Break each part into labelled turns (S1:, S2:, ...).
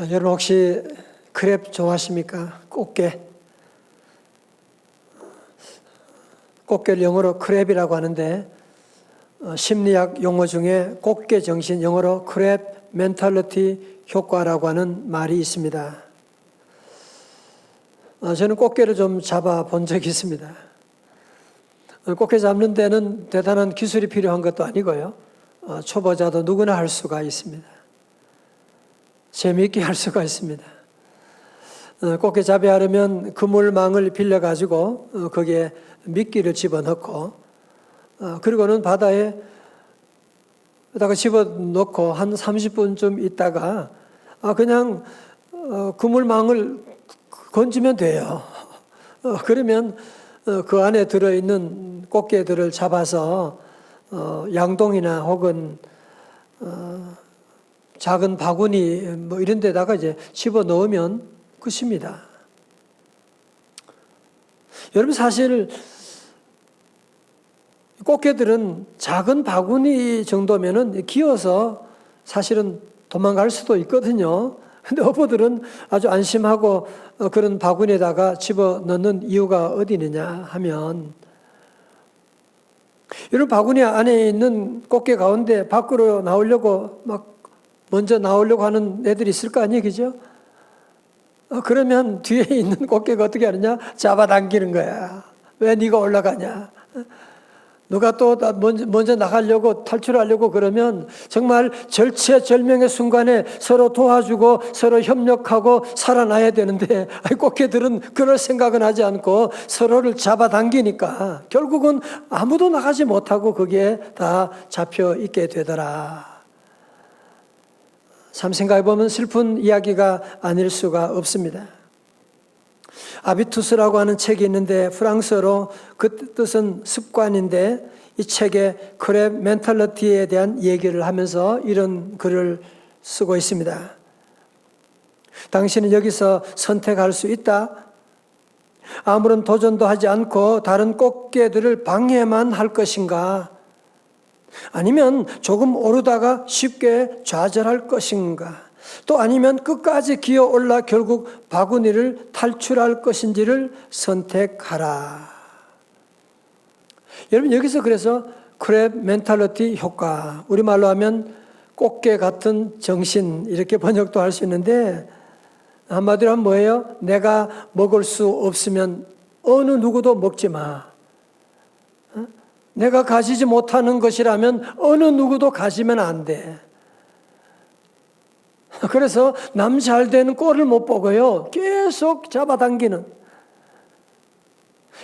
S1: 여러분 혹시 크랩 좋아하십니까? 꽃게. 꽃게를 영어로 크랩이라고 하는데 심리학 용어 중에 꽃게 정신, 영어로 크랩 멘탈리티 효과라고 하는 말이 있습니다. 저는 꽃게를 좀 잡아 본 적이 있습니다. 꽃게 잡는 데는 대단한 기술이 필요한 것도 아니고요. 초보자도 누구나 할 수가 있습니다. 재미있게 할 수가 있습니다. 꽃게 잡아야 하려면 그물망을 빌려가지고 거기에 미끼를 집어넣고 그리고는 바다에다가 집어넣고 한 30분쯤 있다가 그냥 그물망을 건지면 돼요. 그러면 그 안에 들어있는 꽃게들을 잡아서 양동이나 혹은 작은 바구니 뭐 이런 데다가 이제 집어 넣으면 끝입니다. 여러분 사실 꽃게들은 작은 바구니 정도면은 기어서 사실은 도망갈 수도 있거든요. 근데 어부들은 아주 안심하고 그런 바구니에다가 집어 넣는 이유가 어디 있느냐 하면 이런 바구니 안에 있는 꽃게 가운데 밖으로 나오려고 막 먼저 나오려고 하는 애들이 있을 거 아니에요, 그죠? 그러면 뒤에 있는 꽃게가 어떻게 하느냐? 잡아당기는 거야. 왜 네가 올라가냐? 누가 또 먼저 나가려고 탈출하려고 그러면 정말 절체절명의 순간에 서로 도와주고 서로 협력하고 살아나야 되는데 꽃게들은 그럴 생각은 하지 않고 서로를 잡아당기니까 결국은 아무도 나가지 못하고 거기에 다 잡혀 있게 되더라. 참 생각해보면 슬픈 이야기가 아닐 수가 없습니다. 아비투스라고 하는 책이 있는데 프랑스어로 그 뜻은 습관인데 이 책에 크랩 멘탈리티에 대한 얘기를 하면서 이런 글을 쓰고 있습니다. 당신은 여기서 선택할 수 있다. 아무런 도전도 하지 않고 다른 꽃게들을 방해만 할 것인가? 아니면 조금 오르다가 쉽게 좌절할 것인가? 또 아니면 끝까지 기어 올라 결국 바구니를 탈출할 것인지를 선택하라. 여러분 여기서 그래서 크랩 멘탈리티 효과, 우리말로 하면 꽃게 같은 정신 이렇게 번역도 할 수 있는데 한마디로 하면 뭐예요? 내가 먹을 수 없으면 어느 누구도 먹지 마. 내가 가지지 못하는 것이라면 어느 누구도 가지면 안 돼. 그래서 남 잘 되는 꼴을 못 보고요. 계속 잡아당기는.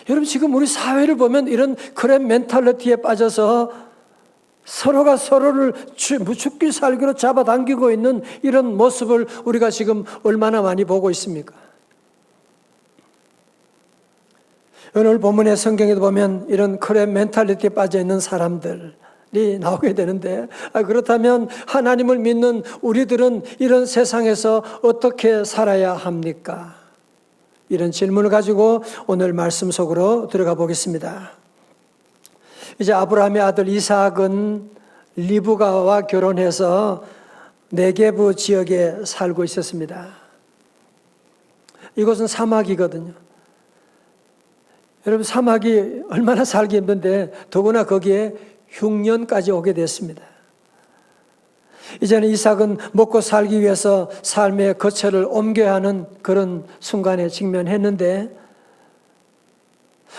S1: 여러분 지금 우리 사회를 보면 이런 크랩 멘탈리티에 빠져서 서로가 서로를 죽기 살기로 잡아당기고 있는 이런 모습을 우리가 지금 얼마나 많이 보고 있습니까? 오늘 본문의 성경에도 보면 이런 크랩 멘탈리티에 빠져 있는 사람들이 나오게 되는데 그렇다면 하나님을 믿는 우리들은 이런 세상에서 어떻게 살아야 합니까? 이런 질문을 가지고 오늘 말씀 속으로 들어가 보겠습니다. 이제 아브라함의 아들 이삭은 리브가와 결혼해서 네게브 지역에 살고 있었습니다. 이곳은 사막이거든요. 여러분 사막이 얼마나 살기 힘든데 더구나 거기에 흉년까지 오게 됐습니다. 이제는 이삭은 먹고 살기 위해서 삶의 거처를 옮겨야 하는 그런 순간에 직면했는데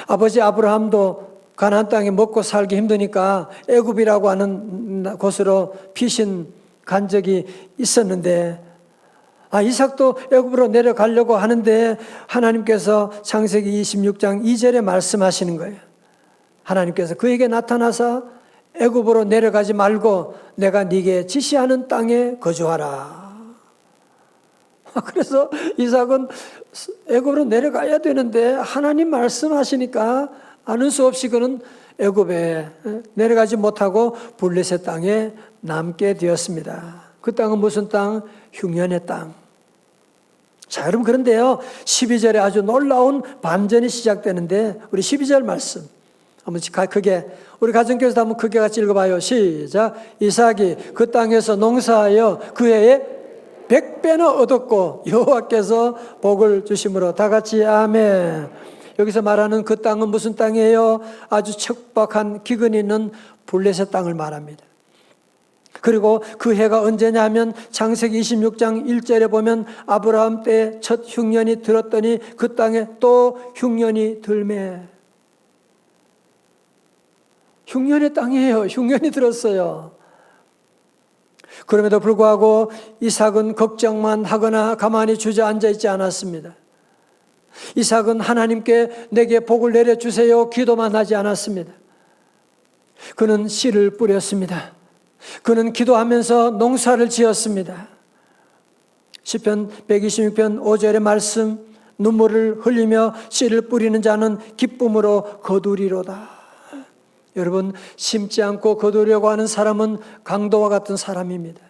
S1: 아버지 아브라함도 가나안 땅에 먹고 살기 힘드니까 애굽이라고 하는 곳으로 피신 간 적이 있었는데 이삭도 애굽으로 내려가려고 하는데 하나님께서 창세기 26장 2절에 말씀하시는 거예요. 하나님께서 그에게 나타나서 애굽으로 내려가지 말고 내가 네게 지시하는 땅에 거주하라. 그래서 이삭은 애굽으로 내려가야 되는데 하나님 말씀하시니까 아는 수 없이 그는 애굽에 내려가지 못하고 블레셋 땅에 남게 되었습니다. 그 땅은 무슨 땅? 흉년의 땅. 자, 여러분 그런데요 12절에 아주 놀라운 반전이 시작되는데 우리 12절 말씀 한번 크게 우리 가정교회에서 한번 크게 같이 읽어봐요. 시작. 이삭이 그 땅에서 농사하여 그 해에 100배나 얻었고 여호와께서 복을 주심으로. 다 같이 아멘. 여기서 말하는 그 땅은 무슨 땅이에요? 아주 척박한 기근이 있는 블레셋 땅을 말합니다. 그리고 그 해가 언제냐면 창세기 26장 1절에 보면 아브라함 때 첫 흉년이 들었더니 그 땅에 또 흉년이 들매. 흉년의 땅이에요. 흉년이 들었어요. 그럼에도 불구하고 이삭은 걱정만 하거나 가만히 주저앉아 있지 않았습니다. 이삭은 하나님께 내게 복을 내려주세요 기도만 하지 않았습니다. 그는 씨를 뿌렸습니다. 그는 기도하면서 농사를 지었습니다. 시편 126편 5절의 말씀, 눈물을 흘리며 씨를 뿌리는 자는 기쁨으로 거두리로다. 여러분, 심지 않고 거두려고 하는 사람은 강도와 같은 사람입니다.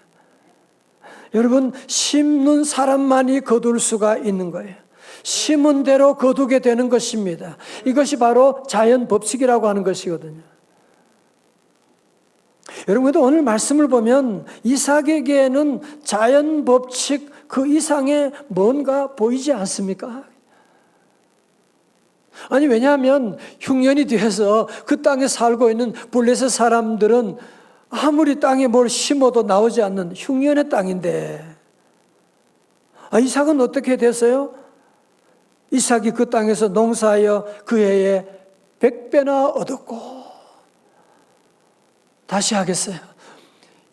S1: 여러분, 심는 사람만이 거둘 수가 있는 거예요. 심은 대로 거두게 되는 것입니다. 이것이 바로 자연 법칙이라고 하는 것이거든요. 여러분도 오늘 말씀을 보면 이삭에게는 자연 법칙 그 이상의 뭔가 보이지 않습니까? 아니, 왜냐하면 흉년이 뒤에서 그 땅에 살고 있는 블레셋 사람들은 아무리 땅에 뭘 심어도 나오지 않는 흉년의 땅인데, 이삭은 어떻게 됐어요? 이삭이 그 땅에서 농사하여 그 해에 100배나 얻었고, 다시 하겠어요.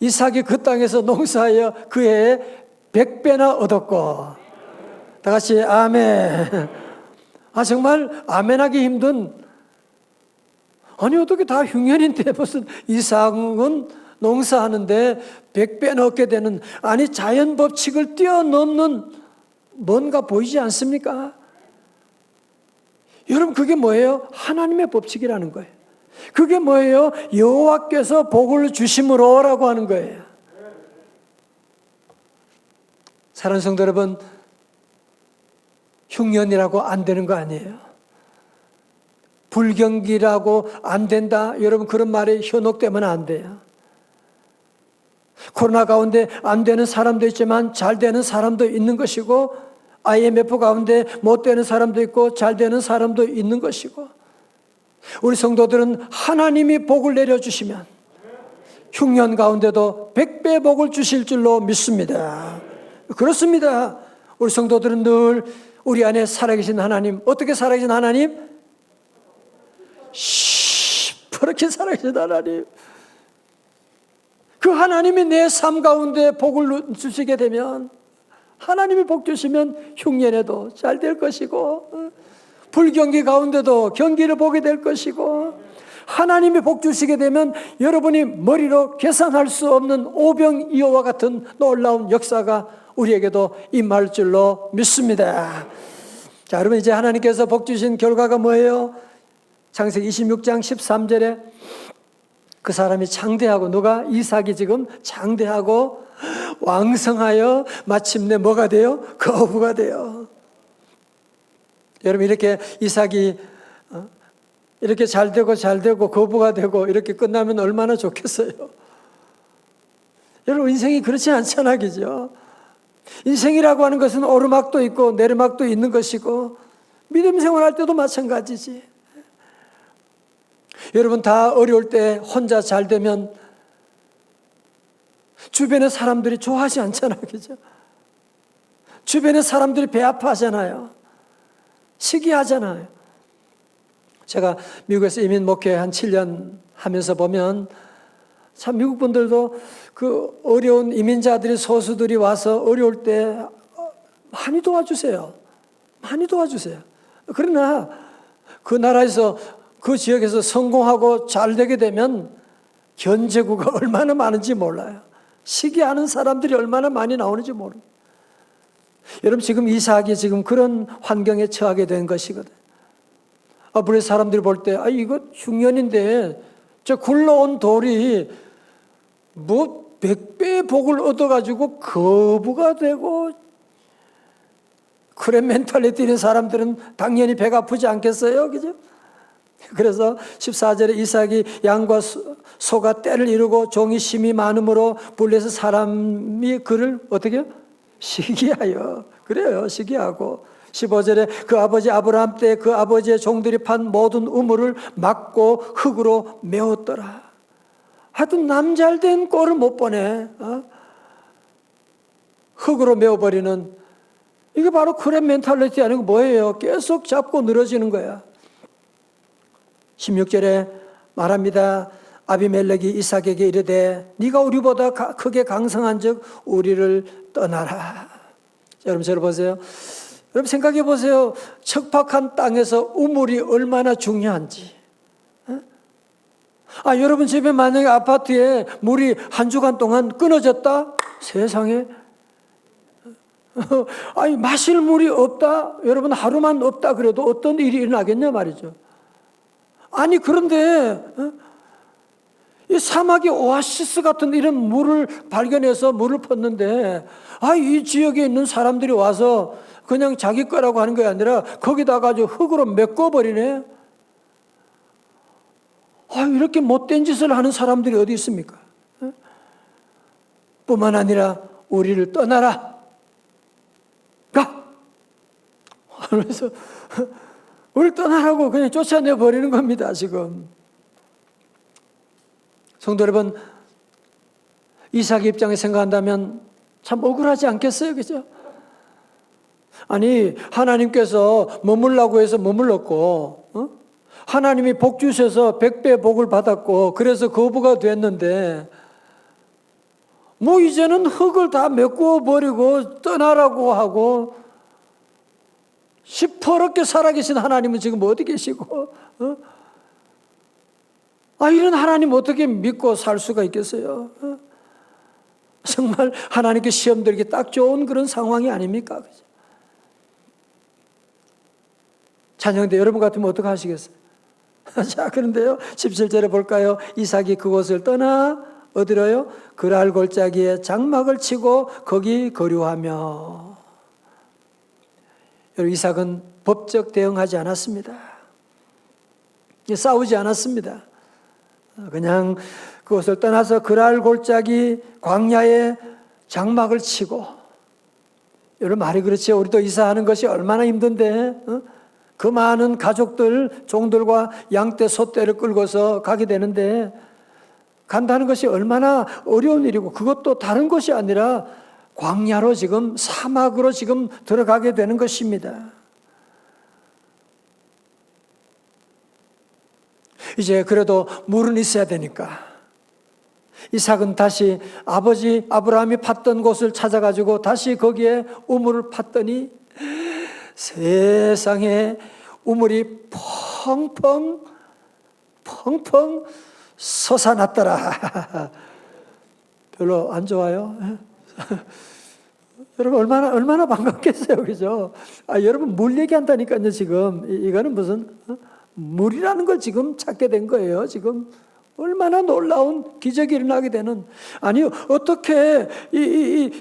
S1: 이삭이 그 땅에서 농사하여 그 해에 100배나 얻었고. 다 같이 아멘. 정말 아멘하기 힘든, 아니 어떻게 다 흉년인데 무슨 이삭은 농사하는데 100배나 얻게 되는, 아니 자연 법칙을 뛰어넘는 뭔가 보이지 않습니까? 여러분, 그게 뭐예요? 하나님의 법칙이라는 거예요. 그게 뭐예요? 여호와께서 복을 주심으로라고 하는 거예요. 사랑하는 성도 여러분, 흉년이라고 안 되는 거 아니에요. 불경기라고 안 된다, 여러분 그런 말에 현혹되면 안 돼요. 코로나 가운데 안 되는 사람도 있지만 잘 되는 사람도 있는 것이고, IMF 가운데 못 되는 사람도 있고 잘 되는 사람도 있는 것이고, 우리 성도들은 하나님이 복을 내려주시면 흉년 가운데도 100배 복을 주실 줄로 믿습니다. 그렇습니다. 우리 성도들은 늘 우리 안에 살아계신 하나님, 어떻게 살아계신 하나님? 시퍼렇게 살아계신 하나님, 그 하나님이 내 삶 가운데 복을 주시게 되면, 하나님이 복 주시면 흉년에도 잘 될 것이고, 불경기 가운데도 경기를 보게 될 것이고, 하나님이 복 주시게 되면 여러분이 머리로 계산할 수 없는 오병이어와 같은 놀라운 역사가 우리에게도 임할 줄로 믿습니다. 자, 여러분, 이제 하나님께서 복 주신 결과가 뭐예요? 창세기 26장 13절에 그 사람이 장대하고, 누가? 이삭이 지금 장대하고 왕성하여 마침내 뭐가 돼요? 거부가 돼요. 여러분, 이렇게 이삭이 이렇게 잘 되고 거부가 되고 이렇게 끝나면 얼마나 좋겠어요. 여러분, 인생이 그렇지 않잖아, 그죠? 인생이라고 하는 것은 오르막도 있고 내리막도 있는 것이고, 믿음 생활할 때도 마찬가지지. 여러분, 다 어려울 때 혼자 잘 되면 주변의 사람들이 좋아하지 않잖아요, 그죠? 주변의 사람들이 배 아파하잖아요. 시기하잖아요. 제가 미국에서 이민 목회 한 7년 하면서 보면 참 미국 분들도 그 어려운 이민자들이, 소수들이 와서 어려울 때 많이 도와주세요. 많이 도와주세요. 그러나 그 나라에서, 그 지역에서 성공하고 잘 되게 되면 견제구가 얼마나 많은지 몰라요. 시기하는 사람들이 얼마나 많이 나오는지 모릅니다. 여러분, 지금 이삭이 지금 그런 환경에 처하게 된 것이거든. 우리 사람들이 볼 때, 이거 흉년인데 저 굴러온 돌이 뭐 100배의 복을 얻어가지고 거부가 되고, 그래 멘탈리티 있는 사람들은 당연히 배가 아프지 않겠어요? 그죠? 그래서 14절에 이삭이 양과 소가 떼를 이루고 종이 심이 많음으로 블레셋 사람이 그를 어떻게 해요? 시기하여. 그래요, 시기하고. 15절에 그 아버지 아브라함 때 그 아버지의 종들이 판 모든 우물을 막고 흙으로 메웠더라. 하여튼 남잘된 꼴을 못 보네. 흙으로 메워버리는, 이게 바로 크랩 멘탈리티 아니고 뭐예요? 계속 잡고 늘어지는 거야. 16절에 말합니다. 아비멜렉이 이삭에게 이르되 네가 우리보다 크게 강성한 즉 우리를 떠나라. 여러분 저를 보세요. 여러분 생각해 보세요. 척박한 땅에서 우물이 얼마나 중요한지. 여러분 집에 만약에 아파트에 물이 한 주간 동안 끊어졌다? 세상에. 마실 물이 없다? 여러분 하루만 없다 그래도 어떤 일이 일어나겠냐 말이죠. 그런데 이 사막의 오아시스 같은 이런 물을 발견해서 물을 폈는데 이 지역에 있는 사람들이 와서 그냥 자기 거라고 하는 게 아니라 거기다가 아주 흙으로 메꿔버리네. 이렇게 못된 짓을 하는 사람들이 어디 있습니까? 뿐만 아니라 우리를 떠나라. 가! 그래서 우리를 떠나라고 그냥 쫓아내버리는 겁니다, 지금. 성도 여러분, 이삭의 입장에 생각한다면 참 억울하지 않겠어요? 그죠? 하나님께서 머물라고 해서 머물렀고, 하나님이 복 주셔서 100배 복을 받았고, 그래서 거부가 됐는데, 이제는 흙을 다 메꾸어 버리고 떠나라고 하고, 시퍼렇게 살아계신 하나님은 지금 어디 계시고, 이런 하나님 어떻게 믿고 살 수가 있겠어요? 정말 하나님께 시험 들기 딱 좋은 그런 상황이 아닙니까? 자녀인데 여러분 같으면 어떻게 하시겠어요? 자, 그런데요, 17절에 볼까요? 이삭이 그곳을 떠나 어디로요? 그랄 골짜기에 장막을 치고 거기 거류하며. 여러분, 이삭은 법적 대응하지 않았습니다. 싸우지 않았습니다. 그냥 그것을 떠나서 그랄 골짜기 광야에 장막을 치고. 여러분 말이 그렇죠. 우리도 이사하는 것이 얼마나 힘든데, 그 많은 가족들, 종들과 양떼, 소떼를 끌고서 가게 되는데, 간다는 것이 얼마나 어려운 일이고, 그것도 다른 것이 아니라 광야로 지금, 사막으로 지금 들어가게 되는 것입니다. 이제 그래도 물은 있어야 되니까 이삭은 다시 아버지 아브라함이 팠던 곳을 찾아가지고 다시 거기에 우물을 팠더니 세상에 우물이 펑펑 솟아났더라. 별로 안 좋아요? 여러분 얼마나 반갑겠어요, 그죠? 여러분 물 얘기한다니까요. 지금 이거는 무슨 물이라는 걸 지금 찾게 된 거예요. 지금 얼마나 놀라운 기적이 일어나게 되는. 어떻게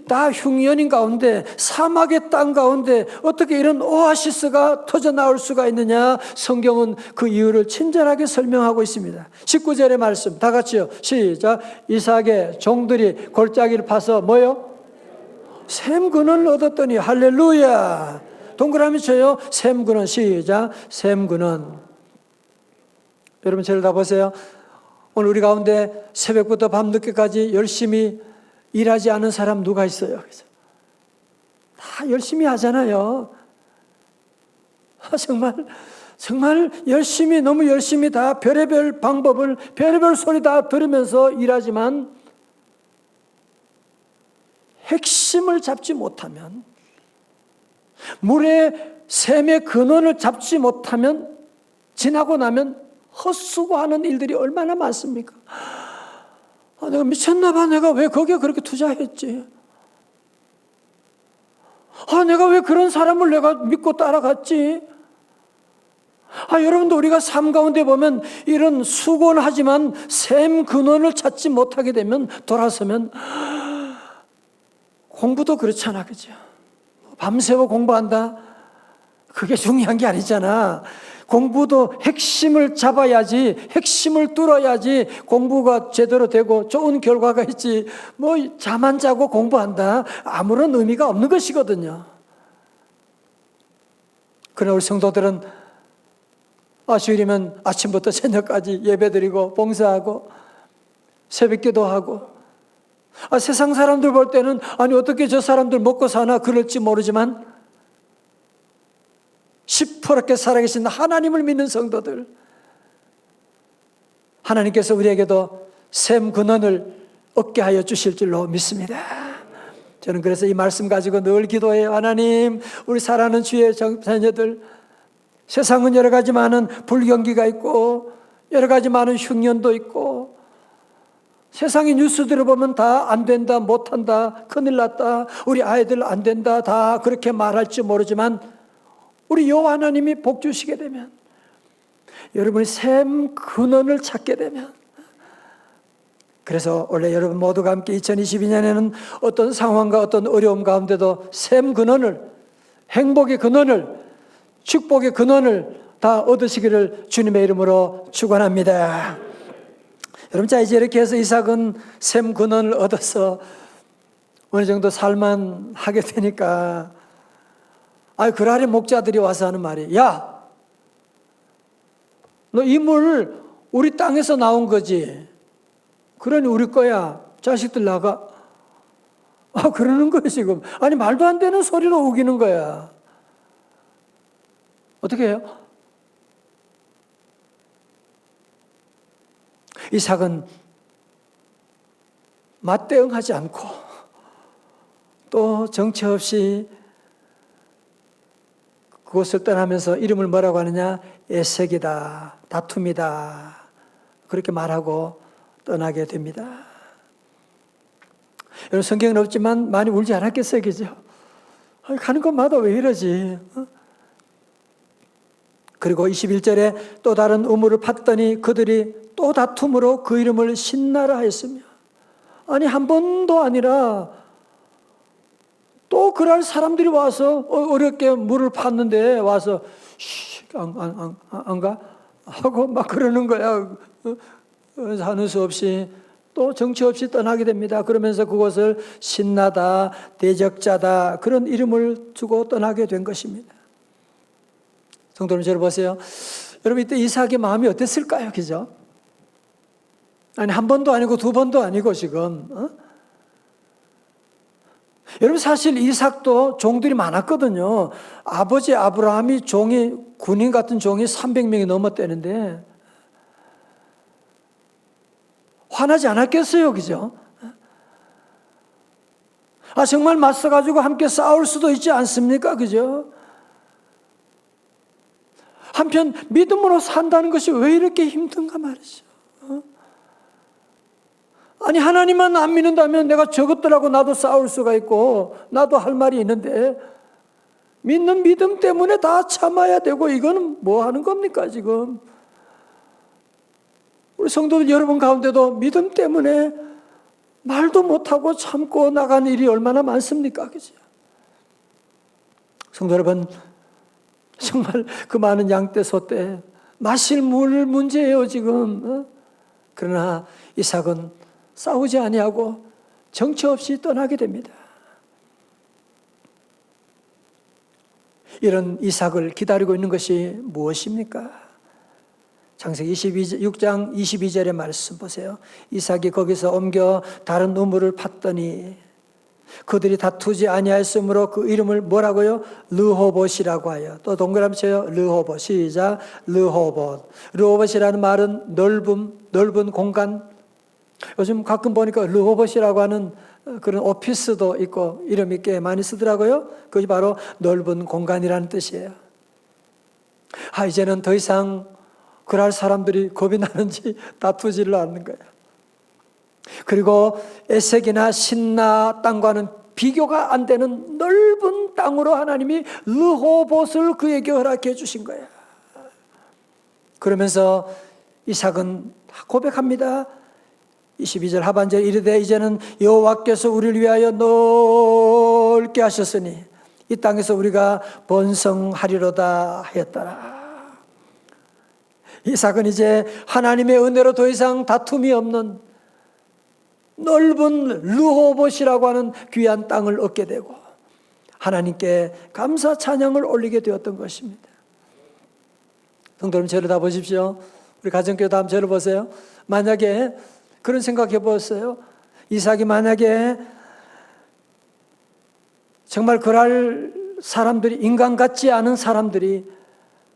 S1: 다 흉년인 가운데 사막의 땅 가운데 어떻게 이런 오아시스가 터져 나올 수가 있느냐. 성경은 그 이유를 친절하게 설명하고 있습니다. 19절의 말씀 다 같이요, 시작. 이삭의 종들이 골짜기를 파서 뭐요? 샘 근원을 얻었더니. 할렐루야. 동그라미 쳐요. 샘 근원. 시작. 샘 근원. 여러분 저를 다 보세요. 오늘 우리 가운데 새벽부터 밤늦게까지 열심히 일하지 않은 사람 누가 있어요? 다 열심히 하잖아요. 정말 열심히, 너무 열심히 다 별의별 방법을, 별의별 소리 다 들으면서 일하지만 핵심을 잡지 못하면, 물의 샘의 근원을 잡지 못하면, 지나고 나면 헛수고하는 일들이 얼마나 많습니까? 내가 미쳤나 봐. 내가 왜 거기에 그렇게 투자했지? 내가 왜 그런 사람을 내가 믿고 따라갔지? 여러분도 우리가 삶 가운데 보면 이런 수고는 하지만 샘 근원을 찾지 못하게 되면, 돌아서면 공부도 그렇잖아, 그죠? 밤새워 공부한다? 그게 중요한 게 아니잖아. 공부도 핵심을 잡아야지, 핵심을 뚫어야지 공부가 제대로 되고 좋은 결과가 있지. 뭐 잠 안 자고 공부한다, 아무런 의미가 없는 것이거든요. 그러나 우리 성도들은 주일이면 아침부터 저녁까지 예배드리고 봉사하고 새벽기도 하고, 세상 사람들 볼 때는 아니 어떻게 저 사람들 먹고 사나 그럴지 모르지만 시퍼렇게 살아계신 하나님을 믿는 성도들, 하나님께서 우리에게도 샘 근원을 얻게 하여 주실 줄로 믿습니다. 저는 그래서 이 말씀 가지고 늘 기도해요. 하나님, 우리 사랑하는 주의 자녀들, 세상은 여러 가지 많은 불경기가 있고 여러 가지 많은 흉년도 있고 세상의 뉴스들을 보면 다 안 된다, 못한다, 큰일 났다, 우리 아이들 안 된다, 다 그렇게 말할지 모르지만 우리 여호와 하나님이 복 주시게 되면, 여러분이 샘 근원을 찾게 되면, 그래서 원래 여러분 모두가 함께 2022년에는 어떤 상황과 어떤 어려움 가운데도 샘 근원을, 행복의 근원을, 축복의 근원을 다 얻으시기를 주님의 이름으로 축원합니다. 여러분, 자 이제 이렇게 해서 이삭은 샘 근원을 얻어서 어느 정도 살만하게 되니까 그랄의 목자들이 와서 하는 말이, 야, 너 이 물 우리 땅에서 나온 거지, 그러니 우리 거야, 자식들 나가. 그러는 거예요 지금. 아니 말도 안 되는 소리로 우기는 거야. 어떻게 해요? 이삭은 맞대응하지 않고 또 정처 없이 그곳을 떠나면서 이름을 뭐라고 하느냐? 에색이다, 다툼이다, 그렇게 말하고 떠나게 됩니다. 여러분, 성경은 없지만 많이 울지 않았겠어요, 그죠? 가는 곳마다 왜 이러지? 그리고 21절에 또 다른 우물을 팠더니 그들이 또 다툼으로 그 이름을 신나라 하였으며, 아니 한 번도 아니라 또 그럴 사람들이 와서 어렵게 물을 팠는데 와서 안 가? 하고 막 그러는 거야. 하는 수 없이 또 정치 없이 떠나게 됩니다. 그러면서 그것을 신나다, 대적자다, 그런 이름을 주고 떠나게 된 것입니다. 성도 여러분, 저를 보세요. 여러분, 이때 이삭의 마음이 어땠을까요? 그죠? 아니 한 번도 아니고 두 번도 아니고 지금 여러분, 사실 이삭도 종들이 많았거든요. 아버지 아브라함이 종이, 군인 같은 종이 300명이 넘었다는데 화나지 않았겠어요, 그죠? 정말 맞서가지고 함께 싸울 수도 있지 않습니까, 그죠? 한편 믿음으로 산다는 것이 왜 이렇게 힘든가 말이죠. 아니 하나님만 안 믿는다면 내가 저것들하고 나도 싸울 수가 있고 나도 할 말이 있는데, 믿는 믿음 때문에 다 참아야 되고, 이거는 뭐 하는 겁니까 지금? 우리 성도들 여러분 가운데도 믿음 때문에 말도 못하고 참고 나가는 일이 얼마나 많습니까, 그죠? 성도 여러분, 정말 그 많은 양떼 소떼 마실 물 문제예요 지금. 그러나 이삭은 싸우지 아니하고 정처 없이 떠나게 됩니다. 이런 이삭을 기다리고 있는 것이 무엇입니까? 창세기 6장 22절의 말씀 보세요. 이삭이 거기서 옮겨 다른 우물을 팠더니 그들이 다투지 아니하였으므로 그 이름을 뭐라고요? 르호봇이라고 하여. 또 동그라미 쳐요. 르호봇. 시작. 르호봇. 르호봇이라는 말은 넓은 공간. 요즘 가끔 보니까 르호봇이라고 하는 그런 오피스도 있고 이름이 꽤 많이 쓰더라고요. 그것이 바로 넓은 공간이라는 뜻이에요. 이제는 더 이상 그럴 사람들이 겁이 나는지 다투지를 않는 거예요. 그리고 에색이나 신나 땅과는 비교가 안 되는 넓은 땅으로 하나님이 르호봇을 그에게 허락해 주신 거예요. 그러면서 이삭은 고백합니다. 22절 하반절 이르되 이제는 여호와께서 우리를 위하여 넓게 하셨으니 이 땅에서 우리가 번성하리로다 하였더라. 이삭은 이제 하나님의 은혜로 더 이상 다툼이 없는 넓은 르호봇이라고 하는 귀한 땅을 얻게 되고 하나님께 감사 찬양을 올리게 되었던 것입니다. 성도 여러분, 저를 다 보십시오. 우리 가정교회 한번 저를 보세요. 만약에 그런 생각해 보았어요. 이삭이 만약에 정말 그럴 사람들이, 인간 같지 않은 사람들이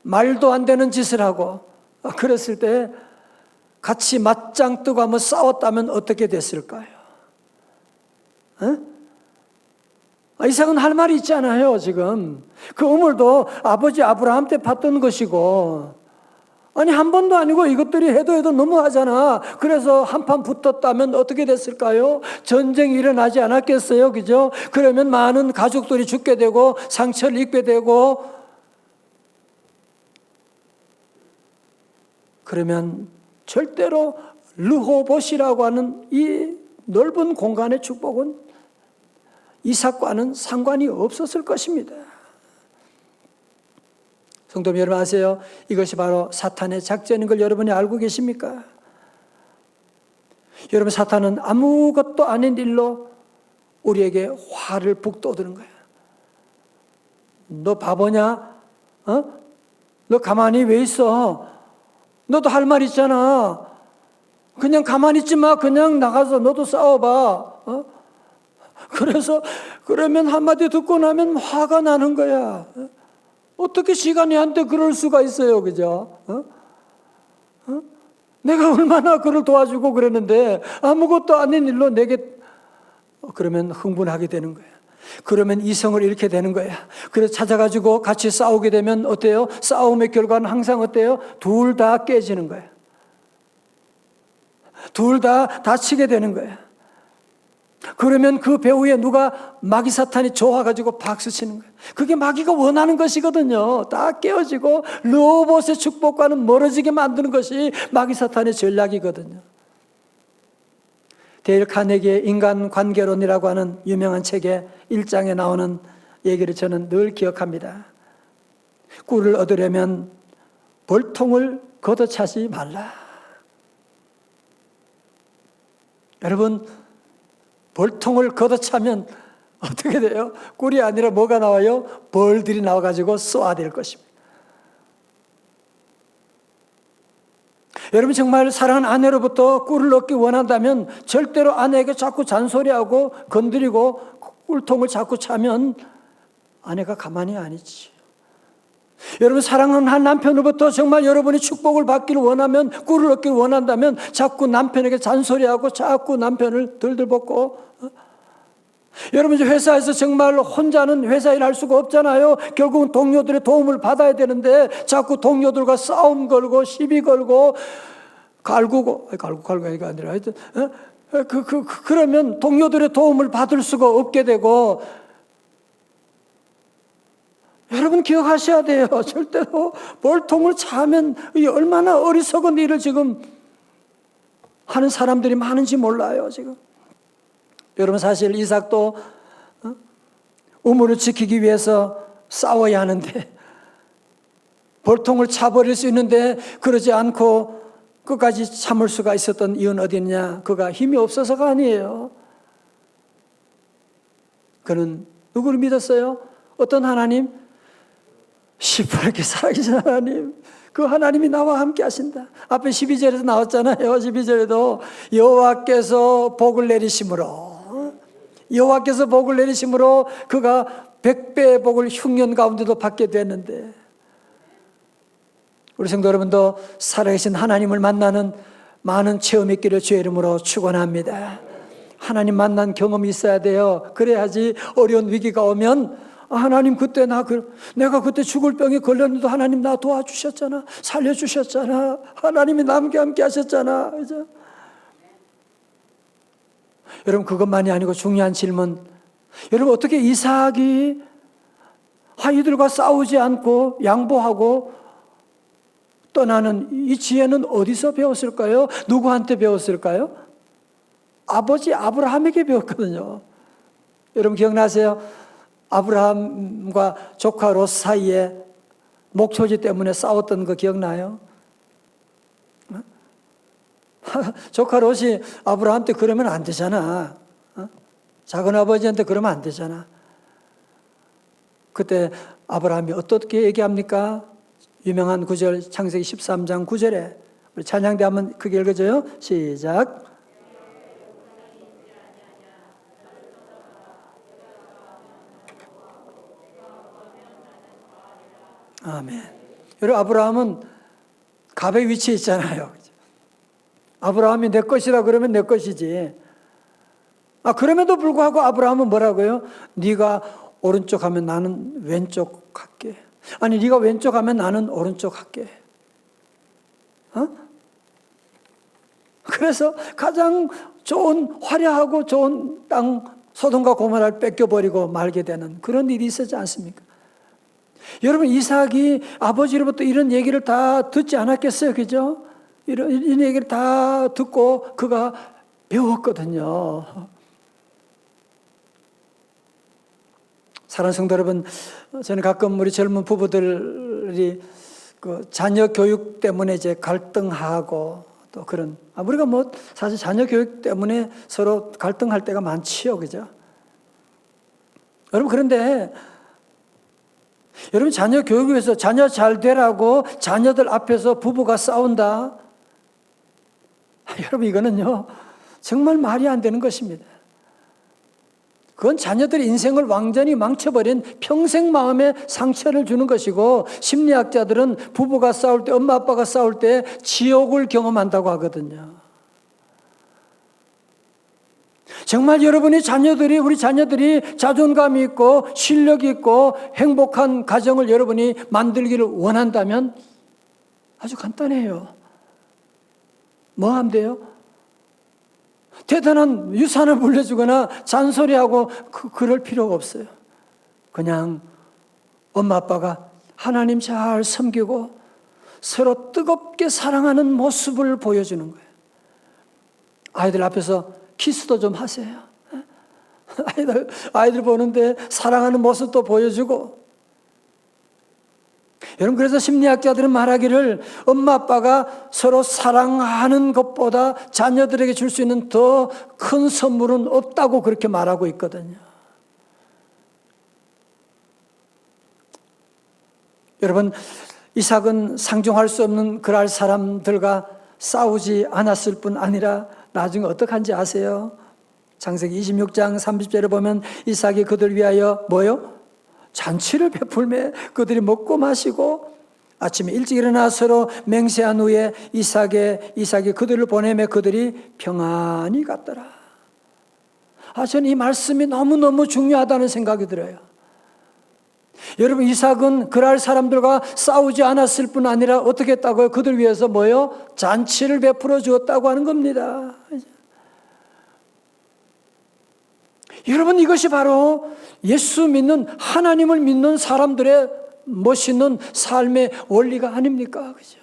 S1: 말도 안 되는 짓을 하고 그랬을 때 같이 맞짱 뜨고 한번 싸웠다면 어떻게 됐을까요? 이삭은 할 말이 있잖아요. 지금 그 우물도 아버지 아브라함 때 봤던 것이고, 아니 한 번도 아니고 이것들이 해도 너무하잖아. 그래서 한판 붙었다면 어떻게 됐을까요? 전쟁이 일어나지 않았겠어요? 그죠? 그러면 많은 가족들이 죽게 되고 상처를 입게 되고, 그러면 절대로 르호봇이라고 하는 이 넓은 공간의 축복은 이삭과는 상관이 없었을 것입니다. 성도 여러분 아세요? 이것이 바로 사탄의 작전인 걸 여러분이 알고 계십니까? 여러분, 사탄은 아무것도 아닌 일로 우리에게 화를 북돋우는 거야. 너 바보냐? 너 가만히 왜 있어? 너도 할 말 있잖아. 그냥 가만히 있지 마. 그냥 나가서 너도 싸워봐. 그래서 그러면 한마디 듣고 나면 화가 나는 거야. 어떻게 시간이 한때 그럴 수가 있어요, 그죠? 내가 얼마나 그를 도와주고 그랬는데 아무것도 아닌 일로 내게, 그러면 흥분하게 되는 거야. 그러면 이성을 잃게 되는 거야. 그래서 찾아가지고 같이 싸우게 되면 어때요? 싸움의 결과는 항상 어때요? 둘 다 깨지는 거야. 둘 다 다치게 되는 거야. 그러면 그 배후에 누가, 마귀 사탄이 좋아가지고 박수 치는 거예요. 그게 마귀가 원하는 것이거든요. 다 깨어지고 르호봇의 축복과는 멀어지게 만드는 것이 마귀 사탄의 전략이거든요. 데일 카네기의 인간관계론이라고 하는 유명한 책의 1장에 나오는 얘기를 저는 늘 기억합니다. 꿀을 얻으려면 벌통을 걷어차지 말라. 여러분, 벌통을 걷어차면 어떻게 돼요? 꿀이 아니라 뭐가 나와요? 벌들이 나와가지고 쏘아댈 것입니다. 여러분, 정말 사랑하는 아내로부터 꿀을 얻기 원한다면 절대로 아내에게 자꾸 잔소리하고 건드리고 꿀통을 자꾸 차면 아내가 가만히 안 있지. 여러분, 사랑하는 한 남편으로부터 정말 여러분이 축복을 받기를 원하면, 꿀을 얻기를 원한다면 자꾸 남편에게 잔소리하고 자꾸 남편을 들들볶고, 여러분, 회사에서 정말 혼자는 회사 일 할 수가 없잖아요. 결국은 동료들의 도움을 받아야 되는데 자꾸 동료들과 싸움 걸고 시비 걸고 갈구고 이가 아니라 하여튼 그러면 동료들의 도움을 받을 수가 없게 되고, 여러분 기억하셔야 돼요. 절대로 벌통을 차면 얼마나 어리석은 일을 지금 하는 사람들이 많은지 몰라요, 지금. 여러분, 사실 이삭도 우물을 지키기 위해서 싸워야 하는데, 벌통을 차버릴 수 있는데 그러지 않고 끝까지 참을 수가 있었던 이유는 어디 있냐? 그가 힘이 없어서가 아니에요. 그는 누구를 믿었어요? 어떤 하나님? 시퍼렇게 살아계신 하나님. 그 하나님이 나와 함께 하신다. 앞에 12절에서 나왔잖아요. 12절에도 여호와께서 복을 내리심으로, 여호와께서 복을 내리심으로 그가 100배의 복을 흉년 가운데도 받게 됐는데, 우리 성도 여러분도 살아계신 하나님을 만나는 많은 체험이 있기를 주의 이름으로 축원합니다. 하나님 만난 경험이 있어야 돼요. 그래야지 어려운 위기가 오면, 하나님 그때 내가 그때 죽을 병에 걸렸는데 하나님 나 도와주셨잖아, 살려주셨잖아, 하나님이 남과 함께 하셨잖아. 그죠? 여러분, 그것만이 아니고 중요한 질문, 여러분 어떻게 이삭이 이들과 싸우지 않고 양보하고 떠나는 이 지혜는 어디서 배웠을까요? 누구한테 배웠을까요? 아버지 아브라함에게 배웠거든요. 여러분 기억나세요? 아브라함과 조카 롯 사이에 목초지 때문에 싸웠던 거 기억나요? 조카 롯이 아브라함한테 그러면 안 되잖아. 작은 아버지한테 그러면 안 되잖아. 그때 아브라함이 어떻게 얘기합니까? 유명한 구절 창세기 13장 9절에 우리 찬양대 한번 크게 읽어줘요. 시작. 아멘. 여러분 아브라함은 갑의 위치에 있잖아요. 아브라함이 내 것이라 그러면 내 것이지. 그럼에도 불구하고 아브라함은 뭐라고요? 네가 오른쪽 하면 나는 왼쪽 할게. 아니 네가 왼쪽 하면 나는 오른쪽 할게. 그래서 가장 좋은 화려하고 좋은 땅 소돔과 고모라를 뺏겨버리고 말게 되는 그런 일이 있었지 않습니까? 여러분 이삭이 아버지로부터 이런 얘기를 다 듣지 않았겠어요? 그죠? 이런 얘기를 다 듣고 그가 배웠거든요. 사랑하는 성도 여러분, 저는 가끔 우리 젊은 부부들이 그 자녀 교육 때문에 이제 갈등하고 또 그런, 우리가 뭐 사실 자녀 교육 때문에 서로 갈등할 때가 많지요. 그죠? 여러분, 그런데 여러분 자녀 교육을 위해서 자녀 잘 되라고 자녀들 앞에서 부부가 싸운다. 여러분 이거는요 정말 말이 안 되는 것입니다. 그건 자녀들의 인생을 완전히 망쳐버린 평생 마음에 상처를 주는 것이고, 심리학자들은 부부가 싸울 때, 엄마 아빠가 싸울 때 지옥을 경험한다고 하거든요. 정말 여러분이 우리 자녀들이 자존감이 있고 실력이 있고 행복한 가정을 여러분이 만들기를 원한다면 아주 간단해요. 뭐 하면 돼요? 대단한 유산을 물려주거나 잔소리하고 그럴 필요가 없어요. 그냥 엄마 아빠가 하나님 잘 섬기고 서로 뜨겁게 사랑하는 모습을 보여주는 거예요. 아이들 앞에서 키스도 좀 하세요. 아이들 보는데 사랑하는 모습도 보여주고. 여러분, 그래서 심리학자들은 말하기를 엄마 아빠가 서로 사랑하는 것보다 자녀들에게 줄 수 있는 더 큰 선물은 없다고 그렇게 말하고 있거든요. 여러분, 이삭은 상종할 수 없는 그랄 사람들과 싸우지 않았을 뿐 아니라 나중에 어떡한지 아세요? 창세기 26장 30절에 보면 이삭이 그들 위하여 뭐요? 잔치를 베풀매 그들이 먹고 마시고 아침에 일찍 일어나 서로 맹세한 후에 이삭이 그들을 보내매 그들이 평안히 갔더라. 저는 이 말씀이 너무너무 중요하다는 생각이 들어요. 여러분, 이삭은 그랄 사람들과 싸우지 않았을 뿐 아니라 어떻게 했다고요? 그들 위해서 뭐요? 잔치를 베풀어 주었다고 하는 겁니다. 여러분, 이것이 바로 예수 믿는, 하나님을 믿는 사람들의 멋있는 삶의 원리가 아닙니까? 그죠?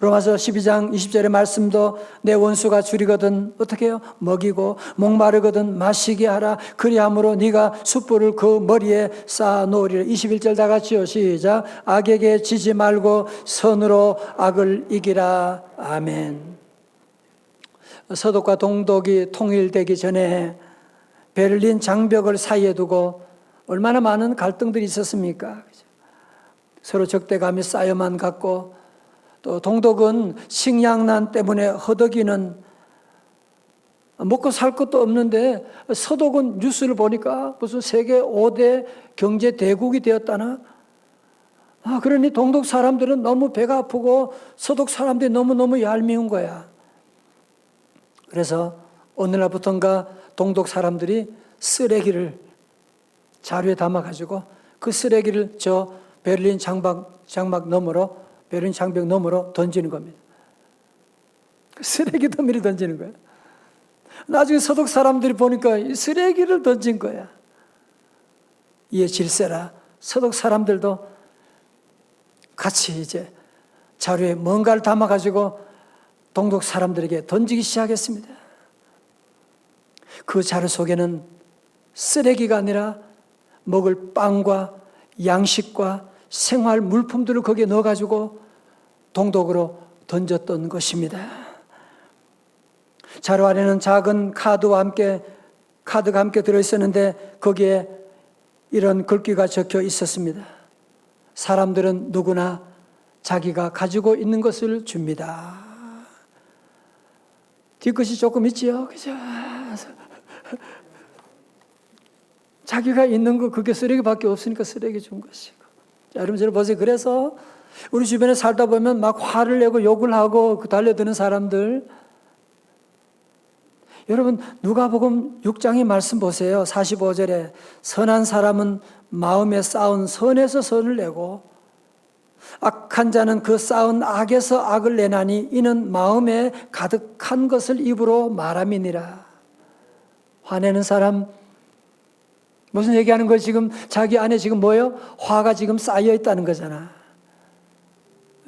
S1: 로마서 12장 20절의 말씀도 내 원수가 줄이거든 어떻게 해요? 먹이고 목마르거든 마시게 하라. 그리함으로 네가 숯불을 그 머리에 쌓아 놓으리라. 21절 다 같이요. 시작. 악에게 지지 말고 선으로 악을 이기라. 아멘. 서독과 동독이 통일되기 전에 베를린 장벽을 사이에 두고 얼마나 많은 갈등들이 있었습니까? 서로 적대감이 쌓여만 갔고, 또 동독은 식량난 때문에 허덕이는, 먹고 살 것도 없는데 서독은 뉴스를 보니까 무슨 세계 5대 경제 대국이 되었다나? 그러니 동독 사람들은 너무 배가 아프고 서독 사람들이 너무너무 얄미운 거야. 그래서 오늘날부터인가 동독 사람들이 쓰레기를 자루에 담아가지고 그 쓰레기를 저 베를린 장벽 너머로 던지는 겁니다. 쓰레기 더미를 던지는 거예요. 나중에 서독 사람들이 보니까 이 쓰레기를 던진 거야. 이에 질세라. 서독 사람들도 같이 이제 자루에 뭔가를 담아가지고 동독 사람들에게 던지기 시작했습니다. 그 자루 속에는 쓰레기가 아니라 먹을 빵과 양식과 생활 물품들을 거기에 넣어가지고 동독으로 던졌던 것입니다. 자루 안에는 작은 카드가 함께 들어있었는데 거기에 이런 글귀가 적혀 있었습니다. 사람들은 누구나 자기가 가지고 있는 것을 줍니다. 뒤끝이 조금 있지요, 그죠? 자기가 있는 거 그게 쓰레기밖에 없으니까 쓰레기 준 것이고. 자, 여러분 저를 보세요. 그래서 우리 주변에 살다 보면 막 화를 내고 욕을 하고 달려드는 사람들, 여러분 누가복음 6장의 말씀 보세요. 45절에 선한 사람은 마음에 쌓은 선에서 선을 내고 악한 자는 그 쌓은 악에서 악을 내나니 이는 마음에 가득한 것을 입으로 말함이니라. 화내는 사람 무슨 얘기하는 거예요? 지금 자기 안에 지금 뭐예요? 화가 지금 쌓여 있다는 거잖아.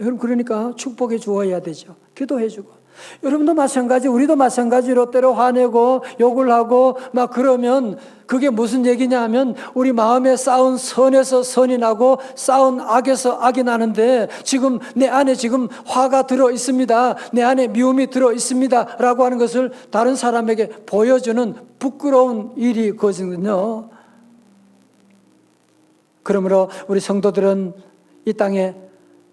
S1: 여러분 그러니까 축복해 주어야 되죠. 기도해 주고. 여러분도 마찬가지, 우리도 마찬가지로 때로 화내고 욕을 하고 막 그러면 그게 무슨 얘기냐 하면 우리 마음에 쌓은 선에서 선이 나고 쌓은 악에서 악이 나는데 지금 내 안에 지금 화가 들어 있습니다. 내 안에 미움이 들어 있습니다. 라고 하는 것을 다른 사람에게 보여주는 부끄러운 일이 거거든요. 그러므로 우리 성도들은 이 땅에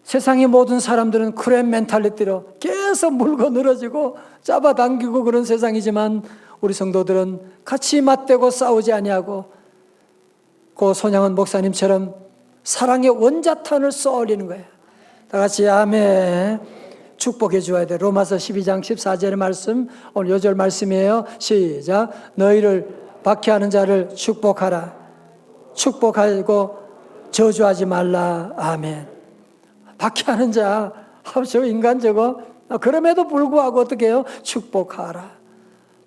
S1: 세상의 모든 사람들은 크랩 멘탈리티로 계속 물고 늘어지고 잡아당기고 그런 세상이지만 우리 성도들은 같이 맞대고 싸우지 아니하고 고 손양은 목사님처럼 사랑의 원자탄을 쏘아올리는 거예요. 다 같이 아멘. 축복해 주어야 돼. 로마서 12장 14절의 말씀, 오늘 요절 말씀이에요. 시작. 너희를 박해하는 자를 축복하라. 축복하고 저주하지 말라. 아멘. 박해하는 자, 저 인간 저거. 그럼에도 불구하고 어떻게 해요? 축복하라.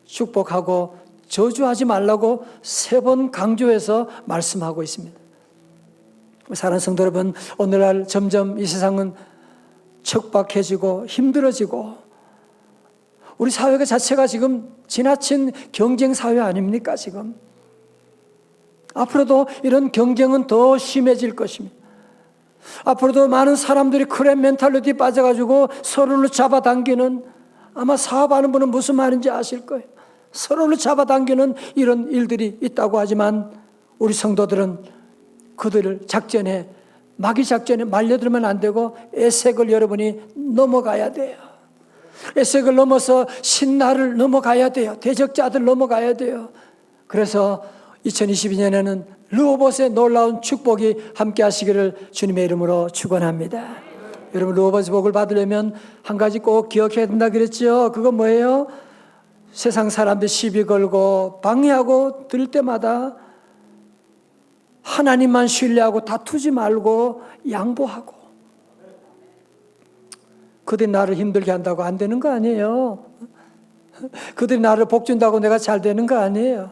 S1: 축복하고 저주하지 말라고 3번 강조해서 말씀하고 있습니다. 사랑하는 성도 여러분, 오늘날 점점 이 세상은 척박해지고 힘들어지고 우리 사회 자체가 지금 지나친 경쟁 사회 아닙니까 지금? 앞으로도 이런 경쟁은 더 심해질 것입니다. 앞으로도 많은 사람들이 크랩 멘탈리티 빠져가지고 서로를 잡아당기는, 아마 사업하는 분은 무슨 말인지 아실 거예요. 서로를 잡아당기는 이런 일들이 있다고 하지만 우리 성도들은 그들을 마귀 작전에 말려들면 안 되고 에색을 여러분이 넘어가야 돼요. 에색을 넘어서 신나를 넘어가야 돼요. 대적자들 넘어가야 돼요. 그래서 2022년에는 르호봇의 놀라운 축복이 함께 하시기를 주님의 이름으로 축원합니다. 여러분 르호봇의 복을 받으려면 한 가지 꼭 기억해야 된다 그랬죠. 그건 뭐예요? 세상 사람들 시비 걸고 방해하고 들 때마다 하나님만 신뢰하고 다투지 말고 양보하고. 그들이 나를 힘들게 한다고 안 되는 거 아니에요. 그들이 나를 복준다고 내가 잘 되는 거 아니에요.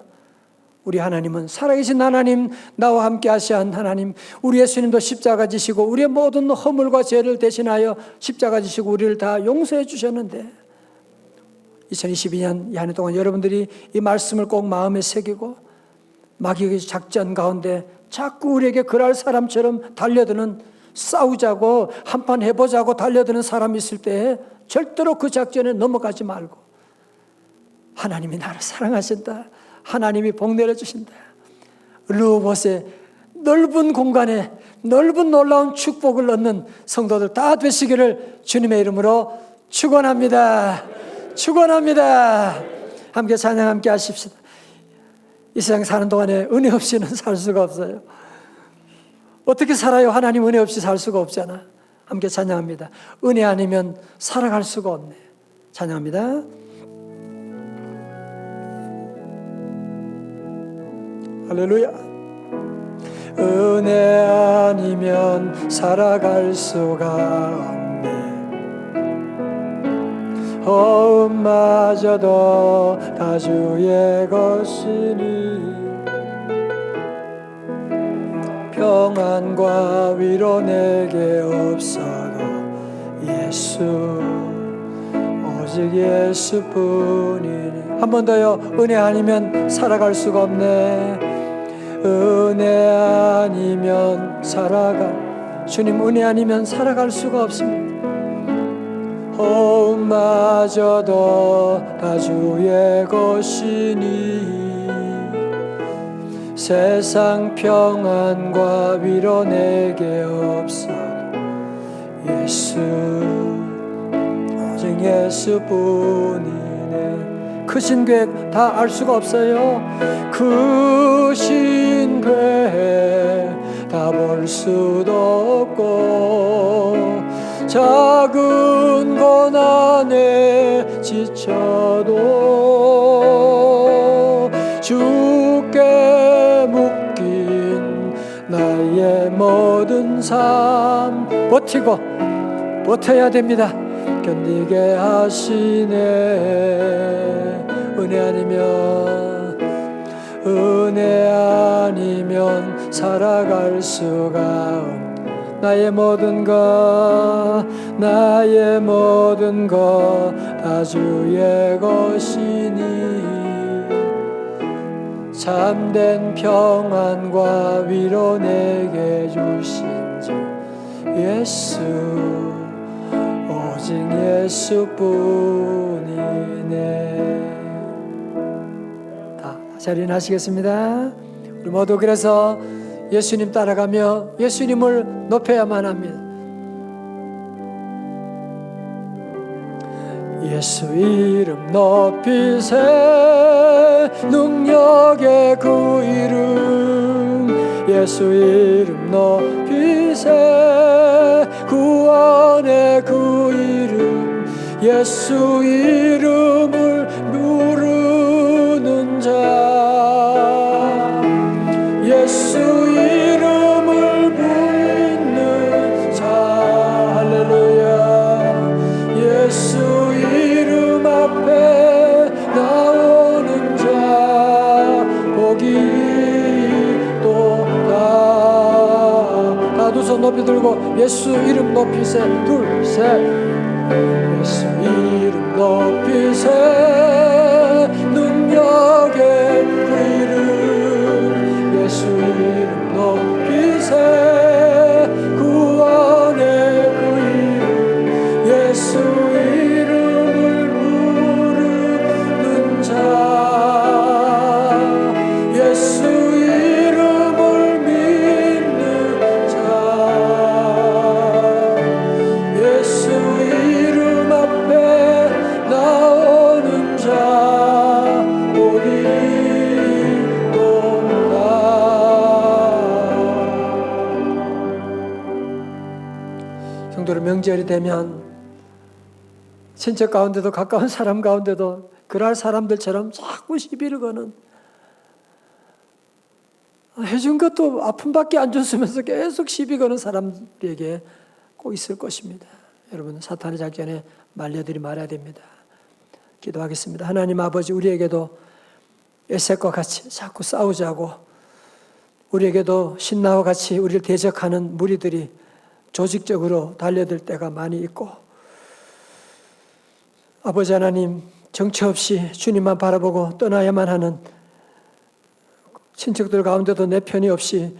S1: 우리 하나님은 살아계신 하나님, 나와 함께 하시는 하나님, 우리 예수님도 십자가 지시고 우리의 모든 허물과 죄를 대신하여 십자가 지시고 우리를 다 용서해 주셨는데 2022년 이 한 해 동안 여러분들이 이 말씀을 꼭 마음에 새기고 마귀의 작전 가운데 자꾸 우리에게 그럴 사람처럼 달려드는, 싸우자고 한판 해보자고 달려드는 사람이 있을 때 절대로 그 작전에 넘어가지 말고 하나님이 나를 사랑하신다, 하나님이 복 내려주신다, 르호봇의 넓은 공간에 넓은 놀라운 축복을 얻는 성도들 다 되시기를 주님의 이름으로 축원합니다. 축원합니다. 함께 찬양 함께 하십시다. 이 세상 사는 동안에 은혜 없이는 살 수가 없어요. 어떻게 살아요? 하나님 은혜 없이 살 수가 없잖아. 함께 찬양합니다. 은혜 아니면 살아갈 수가 없네. 찬양합니다. 할렐루야. 은혜 아니면 살아갈 수가 없네. 호흡마저도 다 주의 것이니 평안과 위로 내게 없어도 예수, 오직 예수뿐이니. 한 번 더요. 은혜 아니면 살아갈 수가 없네. 은혜 아니면 주님 은혜 아니면 살아갈 수가 없습니다. 호흡마저도 다 주의 것이니 세상 평안과 위로 내게 없어 예수 오직 예수뿐이네. 크신 계획 다 알 수가 없어요. 크신 계획 다 볼 수도 없고 작은 고난에 지쳐도 주께 묶인 나의 모든 삶 버텨야 됩니다. 견디게 하시네. 은혜 아니면 살아갈 수가 없네. 나의 모든 것 다 주의 것이니 참된 평안과 위로 내게 주신 주 예수 오직 예수뿐이네. 다 자리에 하시겠습니다. 우리 모두 그래서 예수님 따라가며 예수님을 높여야만 합니다. 예수 이름 높이세 능력의 그 이름 예수 이름 높이세 구원의 그 이름 예수 이름을 부르는 자 예수 이름을 믿는 자 할렐루야 예수 이름 앞에 나오는 자 복이 다 두 손 높이 들고 예수 이름 높이세 둘셋 예수 이름 높이세 능력의 그 이름 예수 이름 높이세 구원의 그 이름 예수 이름을 부르는 자 예수 이름을 믿는 자 예수 이름 앞에 나오는 자 복이 돈다. 성도로 명절이 되면 친척 가운데도 가까운 사람 가운데도 그럴 사람들처럼 자꾸 시비를 거는 해준 것도 아픔밖에 안 줬으면서 계속 시비 거는 사람들에게 꼭 있을 것입니다. 여러분 사탄의 작전에 말려들이 말아야 됩니다. 기도하겠습니다. 하나님 아버지 우리에게도 에색과 같이 자꾸 싸우자고 우리에게도 신나와 같이 우리를 대적하는 무리들이 조직적으로 달려들 때가 많이 있고 아버지 하나님 정처 없이 주님만 바라보고 떠나야만 하는 친척들 가운데도 내 편이 없이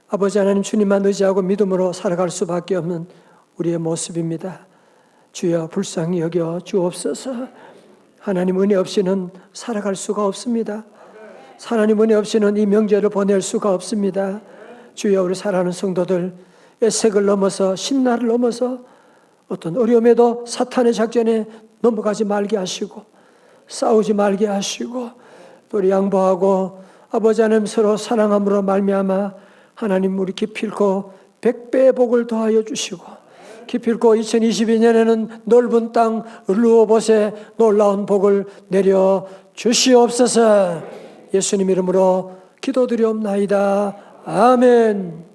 S1: 아버지 하나님 주님만 의지하고 믿음으로 살아갈 수밖에 없는 우리의 모습입니다. 주여 불쌍히 여겨 주옵소서. 하나님 은혜 없이는 살아갈 수가 없습니다. 하나님 은혜 없이는 이 명절을 보낼 수가 없습니다. 주여 우리 사랑하는 성도들 애색을 넘어서 신나를 넘어서 어떤 어려움에도 사탄의 작전에 넘어가지 말게 하시고 싸우지 말게 하시고 또 우리 양보하고 아버지 하나님 서로 사랑함으로 말미암아 하나님 우리 기필코 100배의 복을 더하여 주시고 기필코 2022년에는 넓은 땅 르호봇에 놀라운 복을 내려 주시옵소서. 예수님 이름으로 기도드리옵나이다. 아멘.